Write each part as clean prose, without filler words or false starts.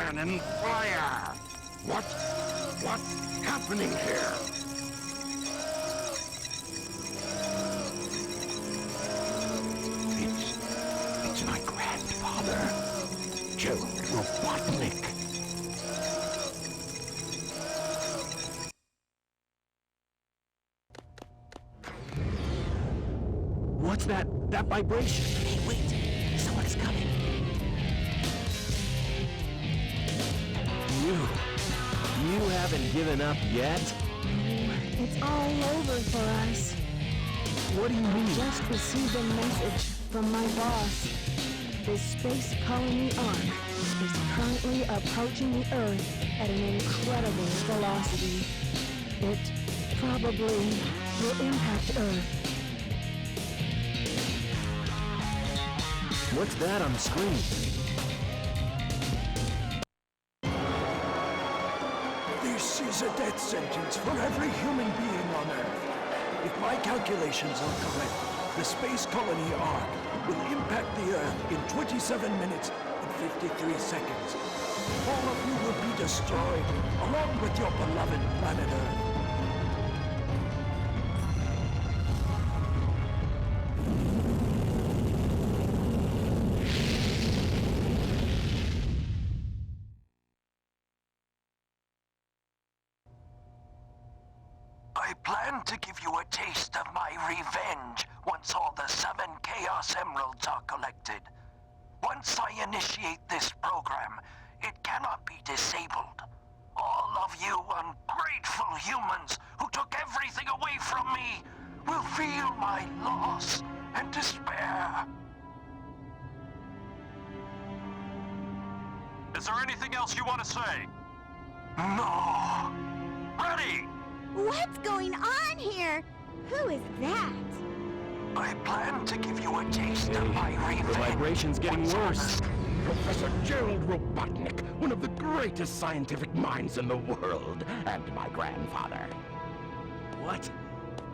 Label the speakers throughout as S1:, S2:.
S1: cannon fire! What's happening here? It's my grandfather, Gerald Robotnik.
S2: What's that vibration?
S3: Hey, wait! Someone's coming!
S2: You haven't given up yet?
S4: It's all over for us.
S2: What do you mean?
S4: Just received a message from my boss. The space colony Ark is currently approaching the Earth at an incredible velocity. It probably will impact Earth.
S2: What's that on the screen?
S5: This is a death sentence for every human being on Earth. If my calculations are correct, the space colony Ark will impact the Earth in 27 minutes and 53 seconds. All of you will be destroyed, along with your beloved planet Earth.
S6: I plan to give you a taste of my revenge once all the 7 Chaos Emeralds are collected. Once I initiate this program, it cannot be disabled. All of you ungrateful humans who took everything away from me will feel my loss and despair.
S7: Is there anything else you want to say?
S6: No. Ready!
S8: What's going on here? Who is that?
S6: I plan to give you a taste of my revenge.
S2: The vibration's getting worse.
S1: Professor Gerald Robotnik, one of the greatest scientific minds in the world, and my grandfather.
S2: What?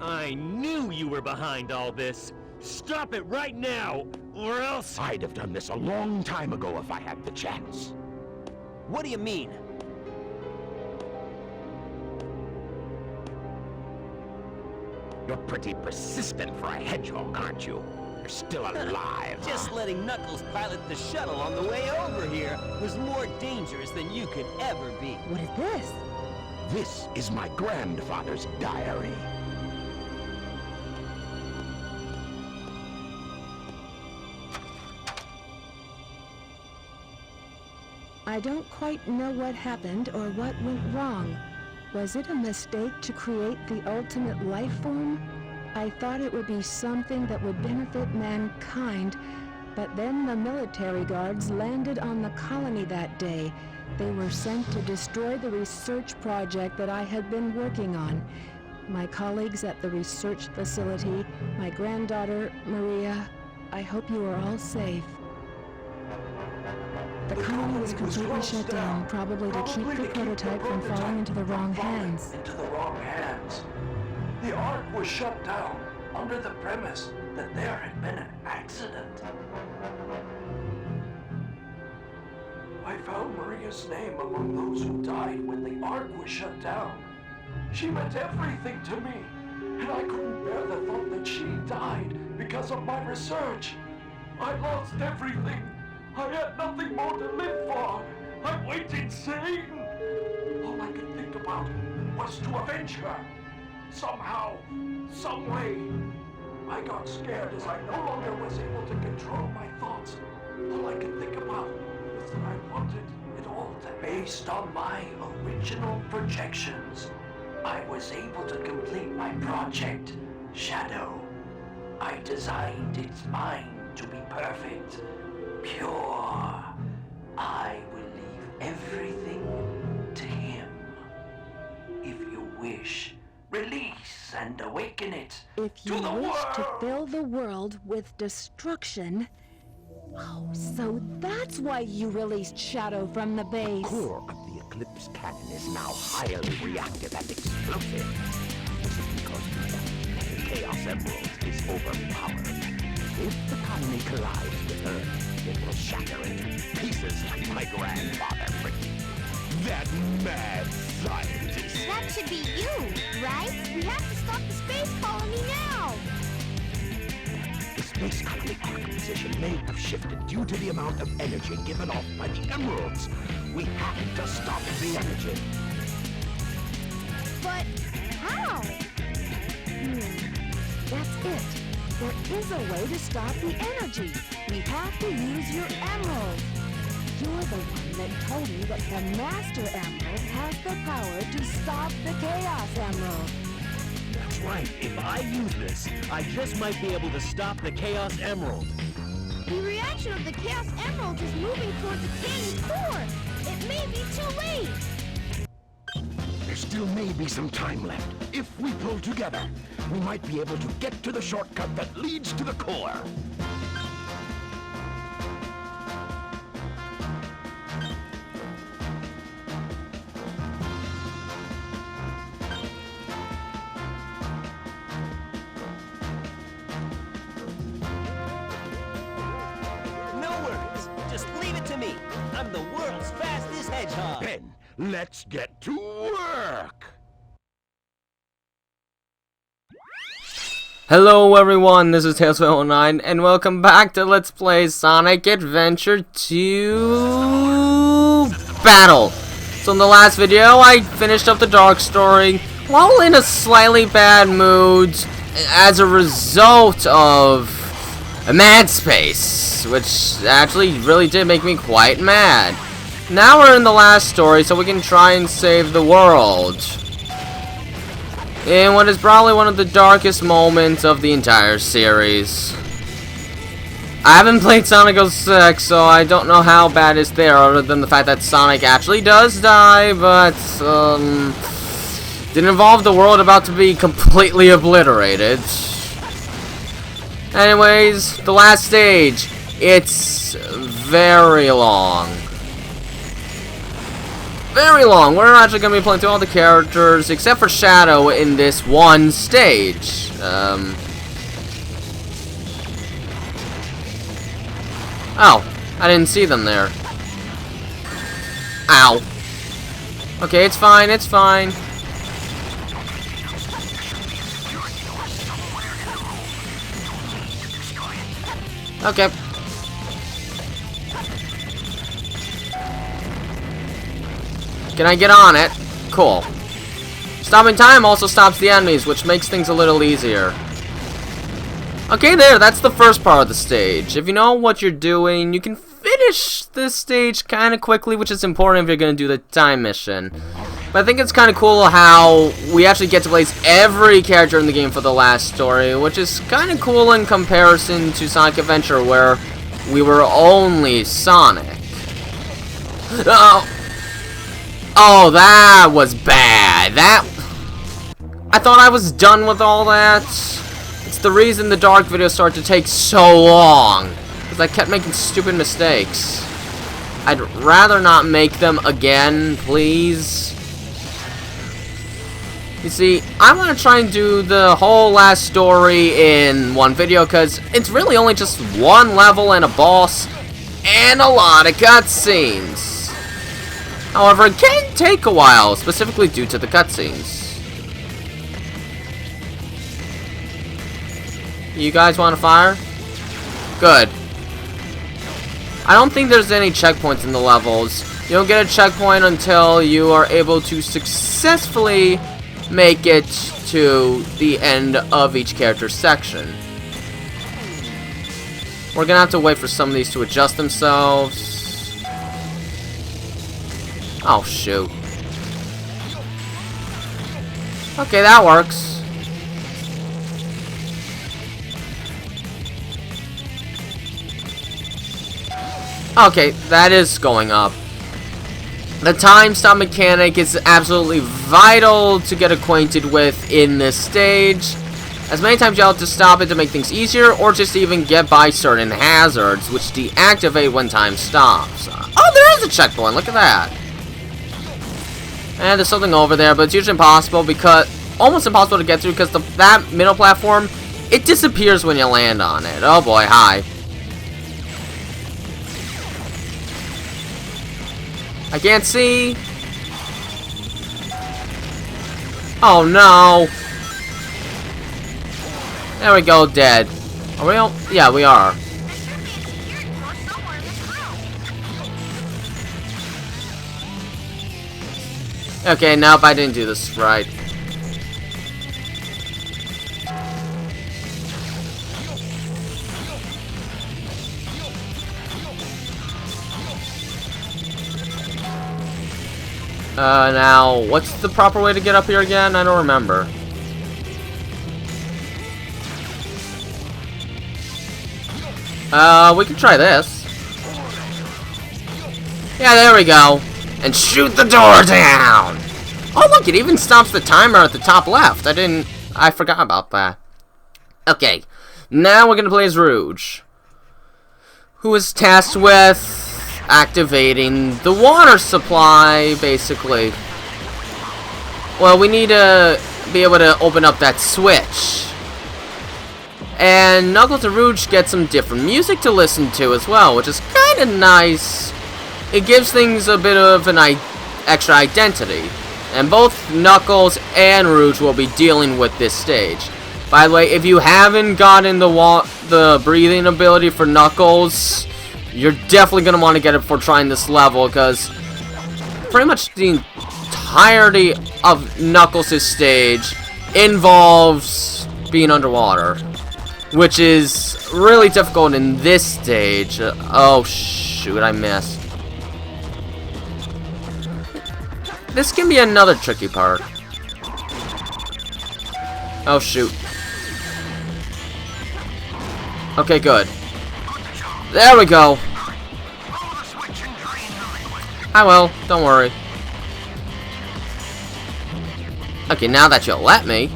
S2: I knew you were behind all this. Stop it right now, or else...
S1: I'd have done this a long time ago if I had the chance.
S3: What do you mean?
S1: You're pretty persistent for a hedgehog, aren't you? You're still alive.
S3: Just letting Knuckles pilot the shuttle on the way over here was more dangerous than you could ever be.
S4: What is this?
S1: This is my grandfather's diary.
S4: I don't quite know what happened or what went wrong. Was it a mistake to create the ultimate life form? I thought it would be something that would benefit mankind, but then the military guards landed on the colony that day. They were sent to destroy the research project that I had been working on. My colleagues at the research facility, my granddaughter, Maria, I hope you are all safe. The colony was completely shut down, probably to keep the prototype from falling into the wrong hands.
S6: The Ark was shut down under the premise that there had been an accident. I found Maria's name among those who died when the Ark was shut down. She meant everything to me, and I couldn't bear the thought that she died because of my research. I lost everything. I had nothing more to live for. I went insane. All I could think about was to avenge her. Somehow, some way. I got scared as I no longer was able to control my thoughts. All I could think about was that I wanted it all to be based on my original projections. I was able to complete my project, Shadow. I designed its mind to be perfect. Pure. I will leave everything to him. If you wish, release and awaken it
S4: If you
S6: to the
S4: wish
S6: world.
S4: to fill the world with destruction... Oh, so that's why you released Shadow from the base.
S1: The core of the Eclipse cannon is now highly reactive and explosive. This is because the Chaos Emerald is overpowered. If the colony collides with Earth, it will shatter into pieces like my grandfather predicted. That mad scientist.
S8: That should be you, right? We have to stop the space colony now.
S1: The space colony arc position may have shifted due to the amount of energy given off by the emeralds. We have to stop the energy.
S8: But how?
S4: That's it. There is a way to stop the energy. We have to use your emerald. You're the one that told me that the Master Emerald has the power to stop the Chaos Emerald.
S2: That's right. If I use this, I just might be able to stop the Chaos Emerald.
S8: The reaction of the Chaos Emerald is moving towards the King's core. It may be too late.
S1: There still may be some time left. If we pull together, we might be able to get to the shortcut that leads to the core.
S3: No worries. Just leave it to me. I'm the world's fastest hedgehog.
S1: Ben, let's get to work!
S9: Hello everyone, this is Tails09, and welcome back to Let's Play Sonic Adventure 2 Battle. So in the last video, I finished up the Dark Story while in a slightly bad mood as a result of a mad space, which actually really did make me quite mad. Now we're in the last story, so we can try and save the world in what is probably one of the darkest moments of the entire series. I haven't played Sonic 06, so I don't know how bad it's there, other than the fact that Sonic actually does die, but didn't involve the world about to be completely obliterated. Anyways, the last stage. It's very long. Very long. We're actually going to be playing through all the characters except for Shadow in this one stage. Oh, I didn't see them there. Ow. Okay, it's fine, it's fine. Okay. Can I get on it? Cool. Stopping time also stops the enemies, which makes things a little easier. Okay, there, that's the first part of the stage. If you know what you're doing, you can finish this stage kind of quickly, which is important if you're going to do the time mission. But I think it's kind of cool how we actually get to place every character in the game for the last story, which is kind of cool in comparison to Sonic Adventure, where we were only Sonic. Oh, that was bad. I thought I was done with all that. It's the reason the Dark videos started to take so long, because I kept making stupid mistakes. I'd rather not make them again, please. You see, I want to try and do the whole last story in one video, because it's really only just one level and a boss, and a lot of cutscenes. However, it can take a while, specifically due to the cutscenes. You guys want to fire? Good. I don't think there's any checkpoints in the levels. You don't get a checkpoint until you are able to successfully make it to the end of each character's section. We're gonna have to wait for some of these to adjust themselves. Oh, shoot. Okay, that works. Okay, that is going up. The time stop mechanic is absolutely vital to get acquainted with in this stage. As many times you have to stop it to make things easier, or just even get by certain hazards, which deactivate when time stops. Oh, there is a checkpoint, look at that. And there's something over there, but it's usually impossible because almost impossible to get through because that middle platform it disappears when you land on it. Oh boy, hi. I can't see. Oh no. There we go, dead. Are we all? Yeah, we are. Okay, nope, I didn't do this right. Now, what's the proper way to get up here again? I don't remember. We can try this. Yeah, there we go. And shoot the door down! Oh, look, it even stops the timer at the top left. I forgot about that. Okay, now we're gonna play as Rouge, who is tasked with activating the water supply, basically. Well, we need to be able to open up that switch. And Knuckles and Rouge get some different music to listen to as well, which is kind of nice. It gives things a bit of an extra identity. And both Knuckles and Rouge will be dealing with this stage. By the way, if you haven't gotten the breathing ability for Knuckles, you're definitely going to want to get it before trying this level, because pretty much the entirety of Knuckles' stage involves being underwater, which is really difficult in this stage. Oh shoot, I missed. This can be another tricky part. Oh shoot. Okay, good. There we go. I will, don't worry. Okay, now that you'll let me.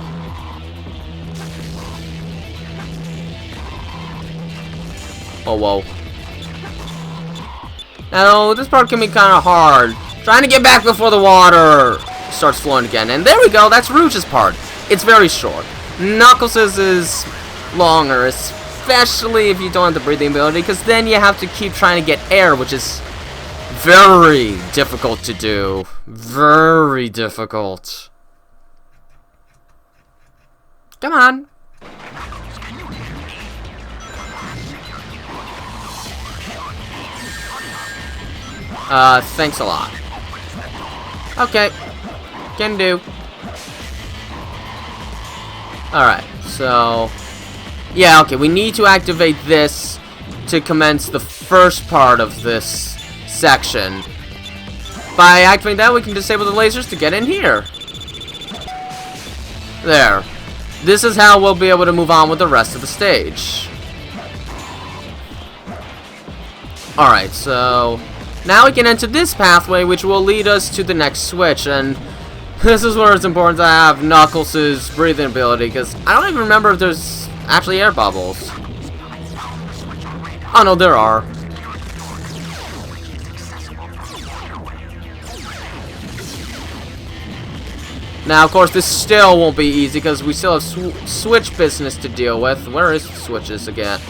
S9: Oh, whoa. Now, this part can be kind of hard. Trying to get back before the water starts flowing again. And there we go, that's Rouge's part. It's very short. Knuckles' is longer, especially if you don't have the breathing ability, because then you have to keep trying to get air, which is very difficult to do. Very difficult. Come on. Thanks a lot. Okay. Can do. Alright, so... yeah, okay, we need to activate this to commence the first part of this section. By activating that, we can disable the lasers to get in here. There. This is how we'll be able to move on with the rest of the stage. Alright, so... now we can enter this pathway, which will lead us to the next switch, and this is where it's important to have Knuckles' breathing ability, because I don't even remember if there's actually air bubbles. Oh no, there are. Now, of course, this still won't be easy, because we still have switch business to deal with. Where is the switches again?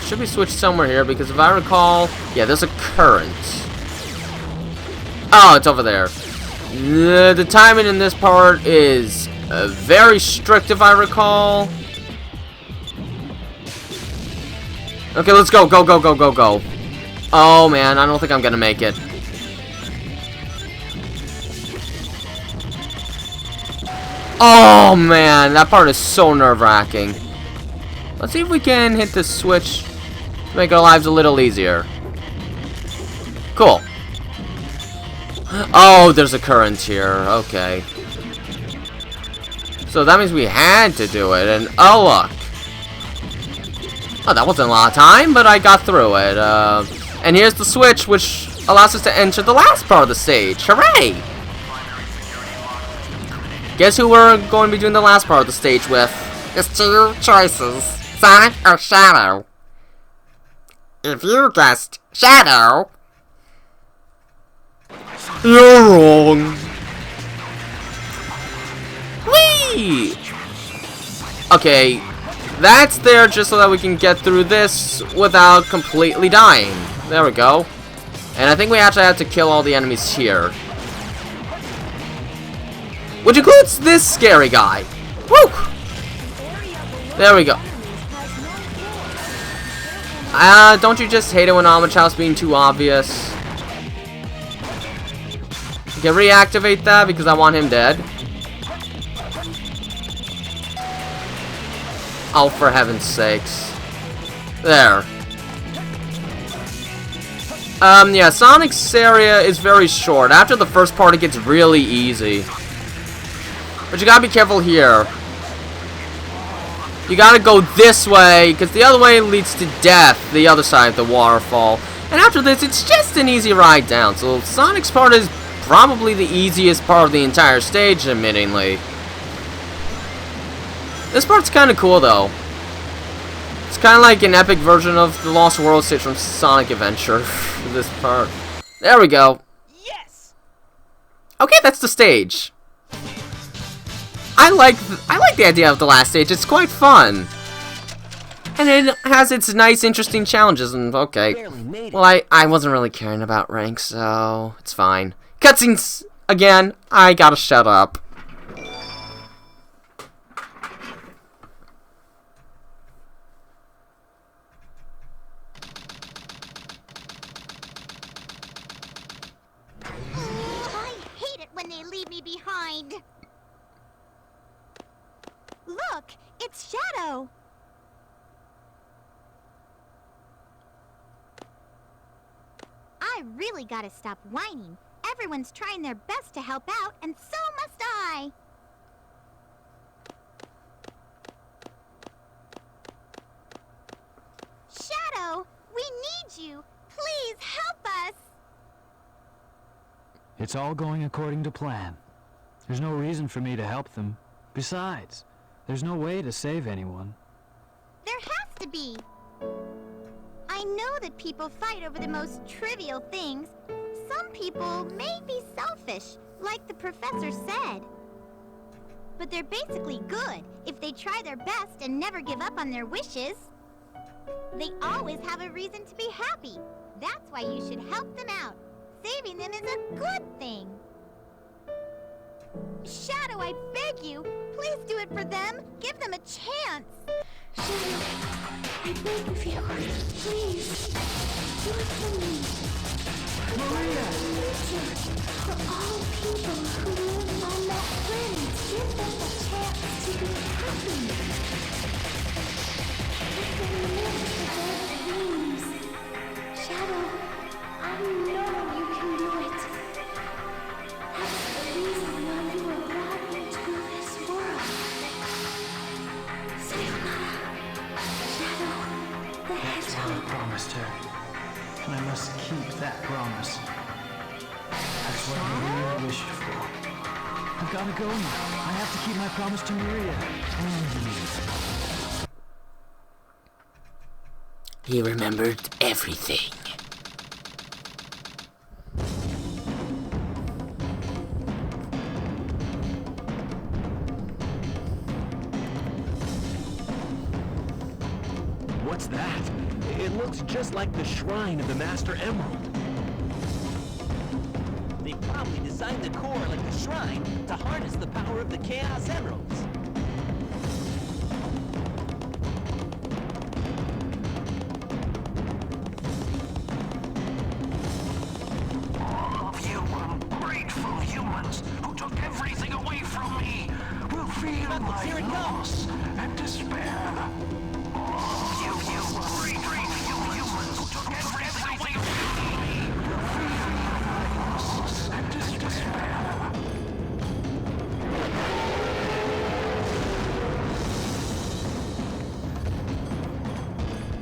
S9: Should be switched somewhere here, because if I recall, yeah, there's a current. Oh, it's over there. The timing in this part is very strict, if I recall. Okay, let's go, go, go, go, go, go. Oh man, I don't think I'm gonna make it. Oh man, that part is so nerve-wracking. Let's see if we can hit the switch to make our lives a little easier. Cool. Oh, there's a current here. Okay. So that means we had to do it, and oh look. Oh, that wasn't a lot of time, but I got through it. And here's the switch, which allows us to enter the last part of the stage. Hooray! Guess who we're going to be doing the last part of the stage with?
S10: It's two choices, Sonic or Shadow. If you guessed Shadow,
S9: you're wrong. Whee! Okay, that's there just so that we can get through this without completely dying. There we go. And I think we actually have to kill all the enemies here. Which includes this scary guy. Woo! There we go. Don't you just hate it when Homage House being too obvious? You can reactivate that because I want him dead. Oh, for heaven's sakes. There. Yeah, Sonic's area is very short. After the first part, it gets really easy. But you gotta be careful here. You gotta go this way, because the other way leads to death, the other side of the waterfall. And after this, it's just an easy ride down. So Sonic's part is probably the easiest part of the entire stage, admittingly. This part's kind of cool, though. It's kind of like an epic version of the Lost World stage from Sonic Adventure. This part. There we go.
S3: Yes.
S9: Okay, that's the stage. I like the idea of the last stage. It's quite fun. And it has its nice, interesting challenges. And okay. Well, I wasn't really caring about rank, so it's fine. Cutscenes again. I gotta shut up.
S8: I hate it when they leave me behind. Look, it's Shadow. I really gotta stop whining. Everyone's trying their best to help out, and so must I. Shadow, we need you. Please help us.
S11: It's all going according to plan. There's no reason for me to help them. Besides, there's no way to save anyone.
S8: There has to be. I know that people fight over the most trivial things. Some people may be selfish, like the professor said. But they're basically good if they try their best and never give up on their wishes. They always have a reason to be happy. That's why you should help them out. Saving them is a good thing. Shadow, I beg you, please do it for them. Give them a chance.
S12: Shadow, I beg of you, please, do it for me.
S6: Maria!
S12: For all people who live on that planet, give them a chance to be happy. Let them live for their dreams. Shadow, I know you can do it. That's the reason why you were brought into this world. Sayonara, Shadow the
S11: That's what I
S12: Hedgehog.
S11: promised her. And I must keep that promise. That's what Maria wished for. I've gotta go now. I have to keep my promise to Maria. And you.
S10: He remembered everything.
S2: What's that? It looks just like the shrine of the Master Emerald.
S3: They probably designed the core like the shrine to harness the power of the Chaos Emeralds.
S6: All of you ungrateful humans who took everything away from me will feel my
S3: Here it comes.
S6: loss and despair. All of you ungrateful humans who took everything away from me will feel my loss and despair.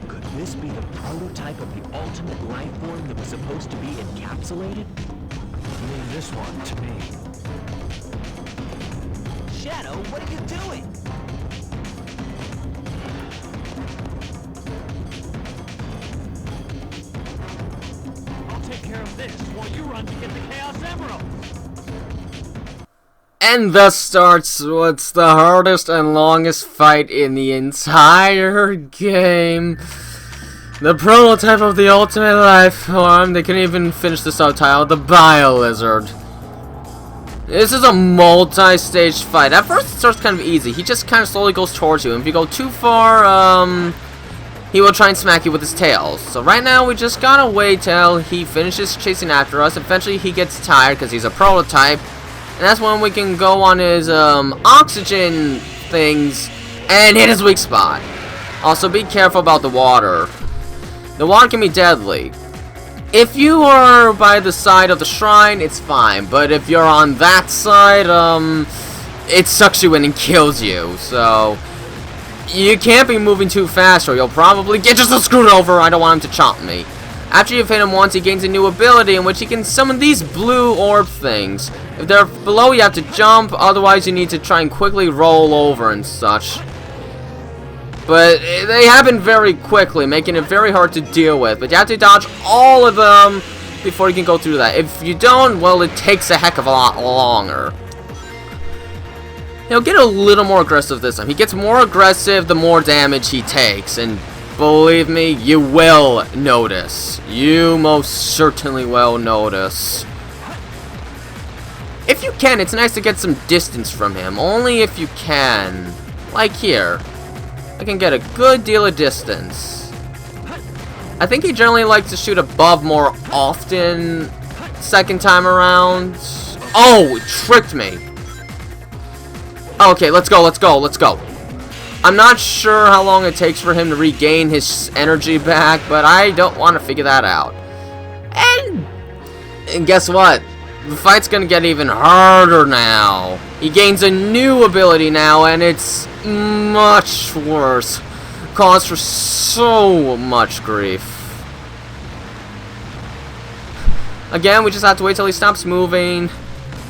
S2: Could this be the prototype of the ultimate life form that was supposed to be encapsulated?
S11: Leave this one to me.
S3: Shadow, what are you doing?
S7: I'll take care of this while you run to get the Chaos Emeralds.
S9: And thus starts what's the hardest and longest fight in the entire game. The prototype of the ultimate life form. They couldn't even finish the subtitle. The Biohazard. This is a multi-stage fight. At first it starts kind of easy. He just kind of slowly goes towards you. And if you go too far, he will try and smack you with his tail. So right now we just gotta wait till he finishes chasing after us. Eventually he gets tired because he's a prototype. And that's when we can go on his oxygen things and hit his weak spot. Also be careful about the water. The water can be deadly. If you are by the side of the shrine, it's fine. But if you're on that side, it sucks you in and kills you. So you can't be moving too fast or you'll probably get just screwed over. I don't want him to chomp me. After you've hit him once, he gains a new ability in which he can summon these blue orb things. If they're below, you have to jump. Otherwise, you need to try and quickly roll over and such. But they happen very quickly, making it very hard to deal with. But you have to dodge all of them before you can go through that. If you don't, well, it takes a heck of a lot longer. He'll get a little more aggressive this time. He gets more aggressive the more damage he takes. And believe me, you will notice. You most certainly will notice. If you can, it's nice to get some distance from him. Only if you can. Like here. I can get a good deal of distance. I think he generally likes to shoot above more often. Second time around. Oh, it tricked me. Okay, let's go, let's go, let's go. I'm not sure how long it takes for him to regain his energy back, but I don't want to figure that out. And guess what? The fight's gonna get even harder now. He gains a new ability now, and it's much worse. Cause for so much grief. Again, we just have to wait till he stops moving.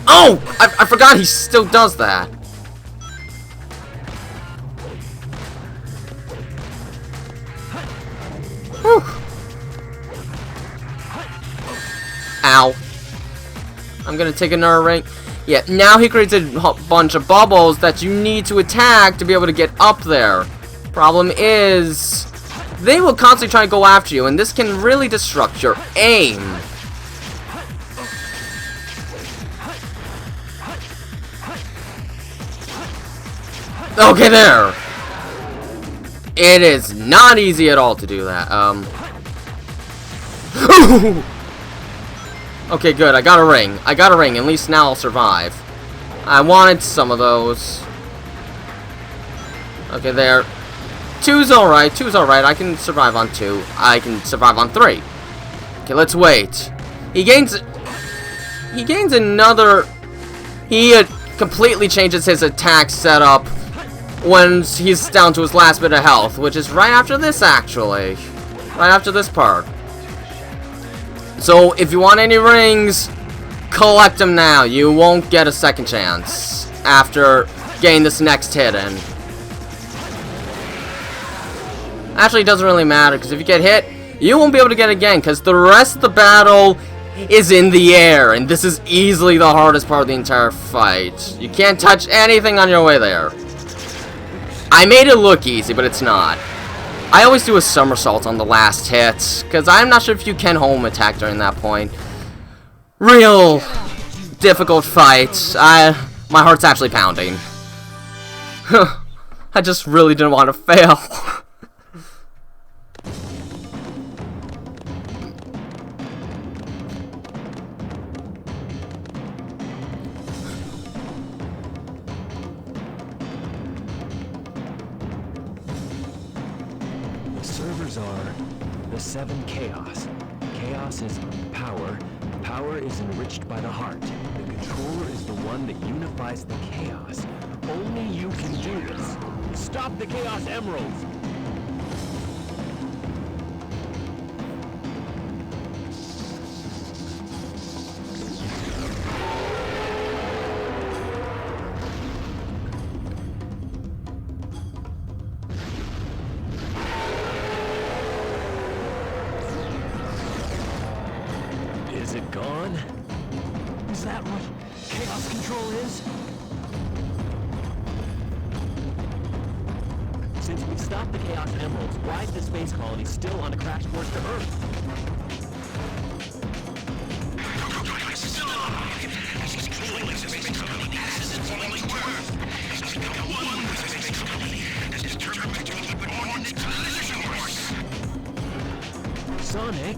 S9: Oh! I forgot he still does that. Whew. Ow. I'm gonna take another ring. Yeah, now he creates a bunch of bubbles that you need to attack to be able to get up there. Problem is, they will constantly try to go after you, and this can really disrupt your aim. Okay, there. It is not easy at all to do that. Okay, good. I got a ring. I got a ring. At least now I'll survive. I wanted some of those. Okay, there. Two's alright. Two's alright. I can survive on 2. I can survive on 3. Okay, let's wait. He gains another... He completely changes his attack setup when he's down to his last bit of health, which is right after this, actually. Right after this part. So, if you want any rings, collect them now. You won't get a second chance after getting this next hit in. Actually, it doesn't really matter, because if you get hit, you won't be able to get it again, because the rest of the battle is in the air, and this is easily the hardest part of the entire fight. You can't touch anything on your way there. I made it look easy, but it's not. I always do a somersault on the last hit, because I'm not sure if you can home attack during that point. Real difficult fight. My heart's actually pounding. I just really didn't want to fail.
S13: Servers are the 7 chaos. Chaos is power. Power is enriched by the heart. The controller is the one that unifies the chaos. Only you can do this. Stop the Chaos Emeralds! Is it gone? Is that what Chaos Control is? stop the Chaos Emeralds, why is the space colony still on a crash course to Earth? Sonic?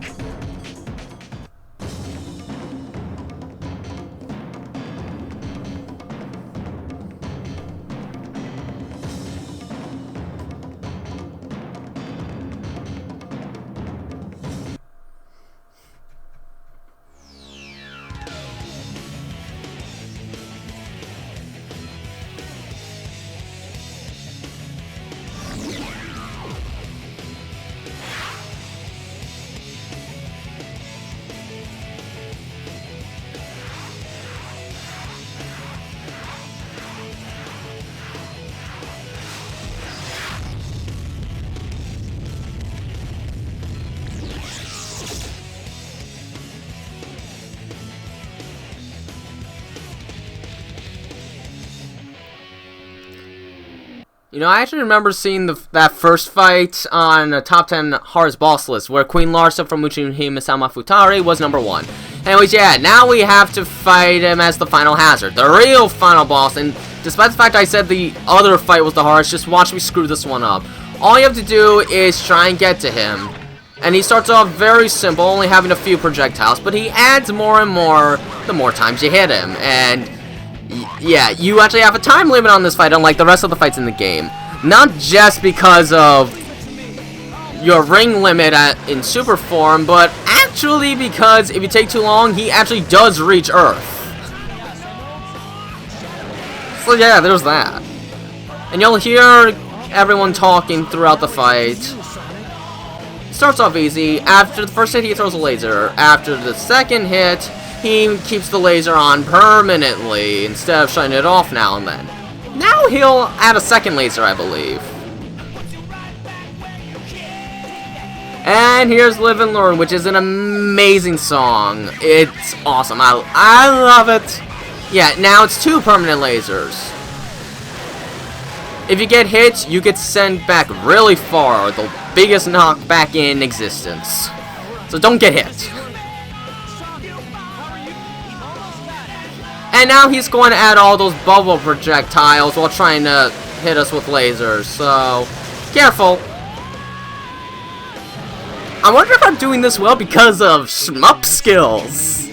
S9: You know, I actually remember seeing that first fight on a top 10 hardest boss list, where Queen Larsa from Uchihime Sama Futari was number 1. Anyways, yeah, now we have to fight him as the final hazard, the real final boss, and despite the fact I said the other fight was the hardest, just watch me screw this one up. All you have to do is try and get to him, and he starts off very simple, only having a few projectiles, but he adds more and more the more times you hit him, and yeah, you actually have a time limit on this fight, unlike the rest of the fights in the game. Not just because of your ring limit in super form, but actually because if you take too long, he actually does reach Earth. So yeah, there's that. And you'll hear everyone talking throughout the fight. Starts off easy. After the first hit, he throws a laser. After the second hit, he keeps the laser on permanently instead of shutting it off now and then. Now he'll add a second laser, I believe. And here's Live and Learn, which is an amazing song. It's awesome. I love it. Yeah, now it's 2 permanent lasers. If you get hit, you get sent back really far, the biggest knockback in existence. So don't get hit. And now he's going to add all those bubble projectiles while trying to hit us with lasers, so careful. I wonder if I'm doing this well because of shmup skills.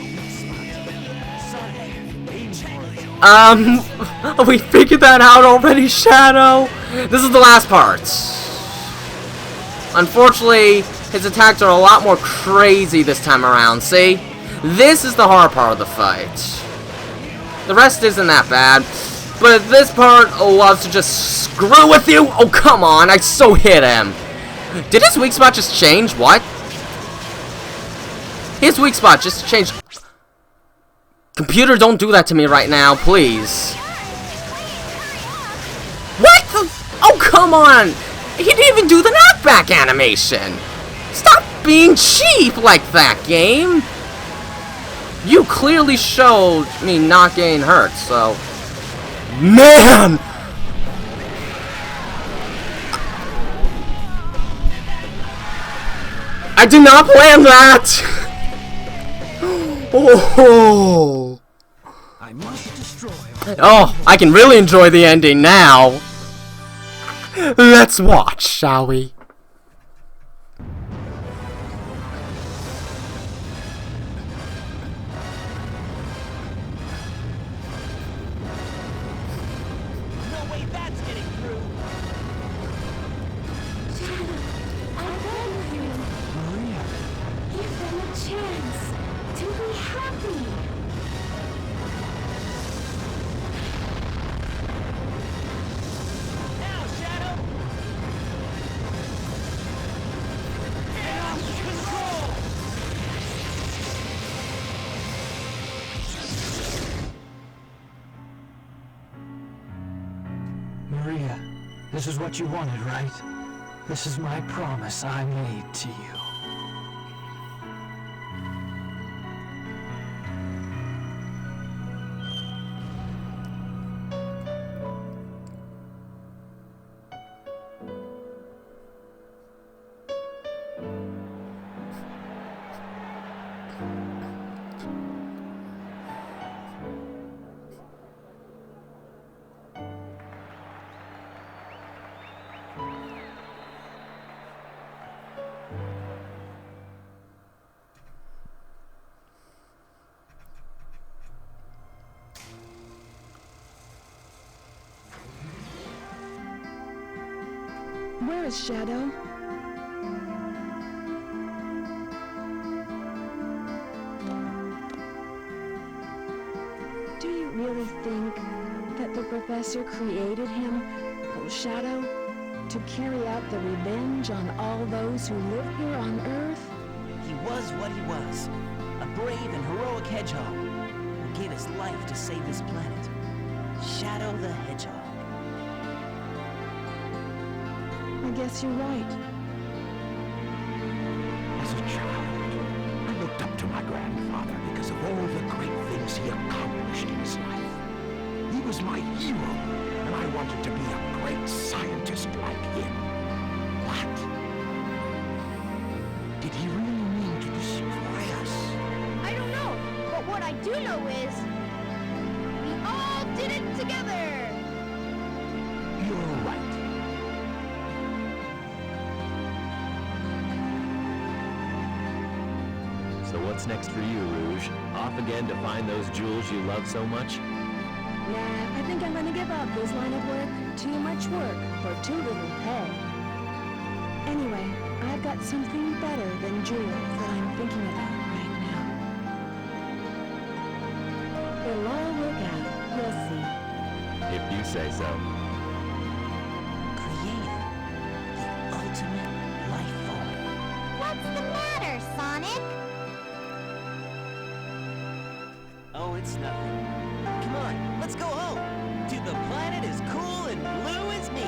S9: We figured that out already, Shadow. This is the last part. Unfortunately, his attacks are a lot more crazy this time around, see? This is the hard part of the fight. The rest isn't that bad, but this part loves to just screw with you. Oh, come on, I so hit him. Did his weak spot just change? What? His weak spot just changed. Computer, don't do that to me right now, please. What? Oh, come on. He didn't even do the knockback animation. Stop being cheap like that, game. You clearly showed me not getting hurt, so... Man! I did not plan that! Oh!
S11: I must destroy.
S9: Oh, I can really enjoy the ending now. Let's watch, shall we?
S11: Maria, this is what you wanted, right? This is my promise I made to you.
S4: Where is Shadow? Do you really think that the professor created him, Shadow, to carry out the revenge on all those who live here on Earth?
S3: He was what he was. A brave and heroic hedgehog who gave his life to save this planet. Shadow the Hedgehog.
S4: I guess you're right.
S1: As a child, I looked up to my grandfather because of all the great things he accomplished in his life. He was my hero, and I wanted to be a great scientist like him. What? Did he really mean to destroy us?
S12: I don't know, but what I do know is we all did it together.
S1: You're right.
S13: So what's next for you, Rouge? Off again to find those jewels you love so much?
S4: Nah, I think I'm gonna give up this line of work. Too much work for too little pay. Anyway, I've got something better than jewels that I'm thinking about right now. It'll all work out. You'll see.
S13: If you say so.
S3: Creator. The ultimate life form.
S8: What's the matter, Sonic?
S3: Oh, it's nothing. Come on, let's go home. To the planet as cool and blue as me.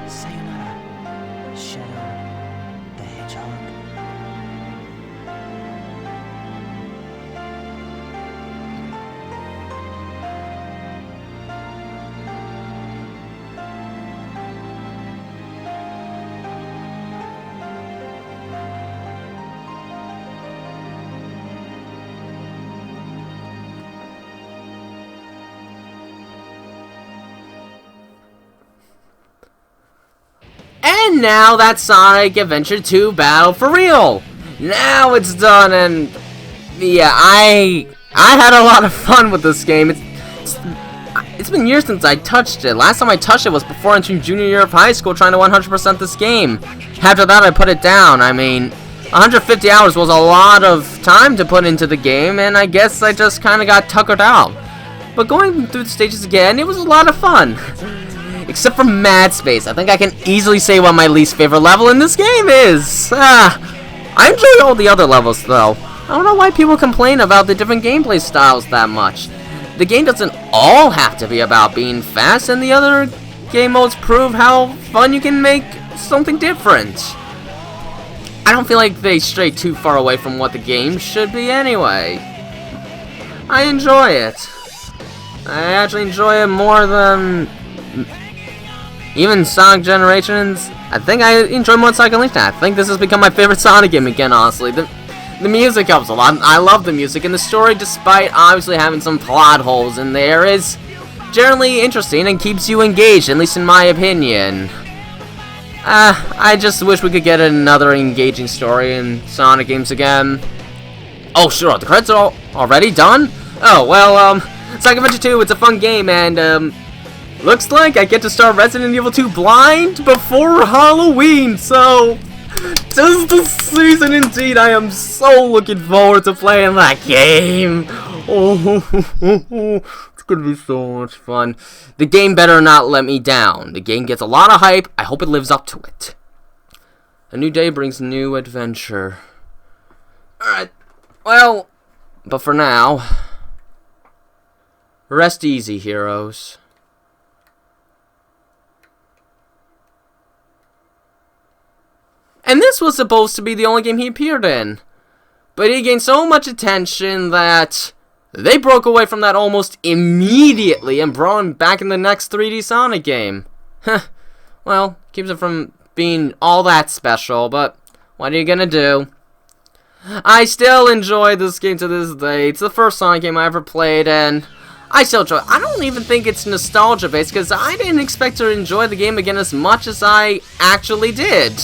S3: Sayonara, Shadow the Hedgehog.
S9: And now that's Sonic Adventure 2 Battle for Real. Now it's done, and yeah, I had a lot of fun with this game. It's been years since I touched it. Last time I touched it was before entering junior year of high school, trying to 100% this game. After that, I put it down. I mean, 150 hours was a lot of time to put into the game, and I guess I just kind of got tuckered out. But going through the stages again, it was a lot of fun. Except for Mad Space. I think I can easily say what my least favorite level in this game is. I enjoy all the other levels, though. I don't know why people complain about the different gameplay styles that much. The game doesn't all have to be about being fast, and the other game modes prove how fun you can make something different. I don't feel like they stray too far away from what the game should be anyway. I enjoy it. I actually enjoy it more than even Sonic Generations. I think I enjoy more Sonic Unleashed. I think this has become my favorite Sonic game again, honestly. The music helps a lot. I love the music, and the story, despite obviously having some plot holes in there, is generally interesting and keeps you engaged, at least in my opinion. I just wish we could get another engaging story in Sonic games again. Oh, sure, the credits are already done? Oh, well, Sonic Adventure 2, it's a fun game, and, looks like I get to start Resident Evil 2 blind before Halloween, so 'tis the season indeed. I am so looking forward to playing that game. Oh, it's gonna be so much fun. The game better not let me down. The game gets a lot of hype. I hope it lives up to it. A new day brings new adventure. Alright, well, but for now, rest easy, heroes. And this was supposed to be the only game he appeared in. But he gained so much attention that they broke away from that almost immediately and brought him back in the next 3D Sonic game. Well, keeps it from being all that special, but what are you gonna do? I still enjoy this game to this day. It's the first Sonic game I ever played, and I still enjoy it. I don't even think it's nostalgia-based, because I didn't expect to enjoy the game again as much as I actually did.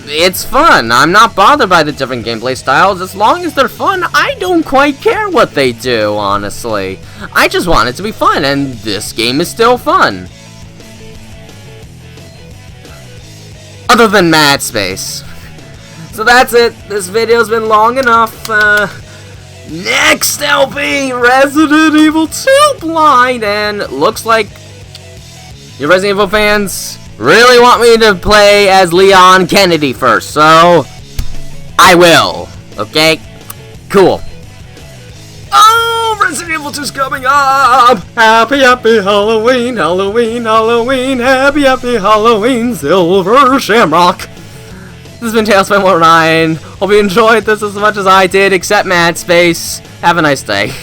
S9: it's fun. I'm not bothered by the different gameplay styles. As long as they're fun, I don't quite care what they do, honestly. I just want it to be fun, and this game is still fun. Other than Mad Space. So that's it. This video's been long enough. Next LP, Resident Evil 2 Blind, and looks like you Resident Evil fans really want me to play as Leon Kennedy first, so I will. Okay? Cool. Oh, Resident Evil 2's coming up! Happy, happy Halloween, Halloween, Halloween, happy, happy Halloween, Silver Shamrock. This has been Tailspin 109. Hope you enjoyed this as much as I did, except Mad Space. Have a nice day.